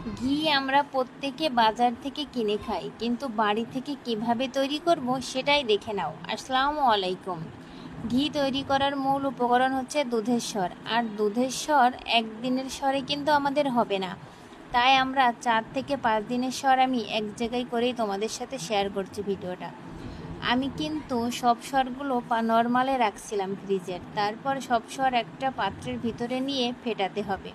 ঘি আমরা প্রত্যেকে বাজার থেকে কিনে খাই, কিন্তু বাড়ি থেকে কিভাবে তৈরি করব সেটাই দেখে নাও। আসসালামু আলাইকুম। ঘি তৈরি করার মূল উপকরণ হচ্ছে দুধের স্বর, আর দুধের স্বর একদিনের স্বরে কিন্তু আমাদের হবে না। তাই আমরা 4 থেকে 5 দিনের স্বর আমি এক জায়গায় করেই তোমাদের সাথে শেয়ার করছি ভিডিওটা। আমি কিন্তু সব স্বরগুলো নর্মালে রাখছিলাম ফ্রিজের, তারপর সব স্বর একটা পাত্রের ভিতরে নিয়ে ফেটাতে হবে।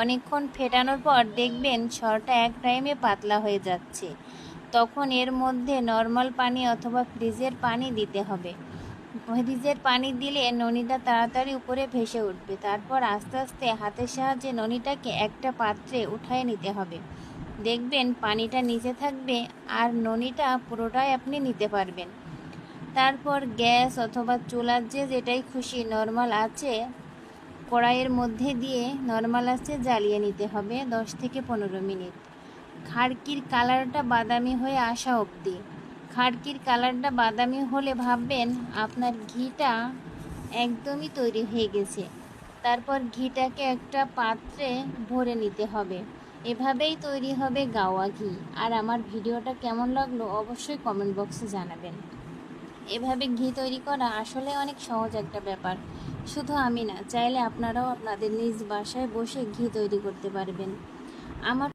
অনেকক্ষণ ফেটানোর পর দেখবেন স্বরটা এক টাইমে পাতলা হয়ে যাচ্ছে। তখন এর মধ্যে নর্মাল পানি অথবা ফ্রিজের পানি দিতে হবে। ফ্রিজের পানি দিলে ননিটা তাড়াতাড়ি উপরে ভেসে উঠবে। তারপর আস্তে আস্তে হাতের সাহায্যে ননিটাকে একটা পাত্রে উঠায় নিতে হবে। দেখবেন পানিটা নিচে থাকবে আর ননিটা পুরোটাই আপনি নিতে পারবেন। তারপর গ্যাস অথবা চুলার যেটাই খুশি নর্মাল আছে কড়াইয়ের মধ্যে দিয়ে নর্মাল আছে জ্বালিয়ে নিতে হবে 10 থেকে 15 মিনিট। খাড়কির কালারটা বাদামি হয়ে আসা অবধি। খাড়কির কালারটা বাদামি হলে ভাববেন আপনার ঘিটা একদমই তৈরি হয়ে গেছে। তারপর ঘিটাকে একটা পাত্রে ভরে নিতে হবে। এভাবেই তৈরি হবে গাওয়া ঘি। আর আমার ভিডিওটা কেমন লাগলো অবশ্যই কমেন্ট বক্সে জানাবেন। এভাবে ঘি তৈরি করা আসলে অনেক সহজ একটা ব্যাপার। শুধু আমি না, চাইলে আপনারাও আপনাদের নিজ বাসায় বসে ঘি তৈরি করতে পারবেন। আমার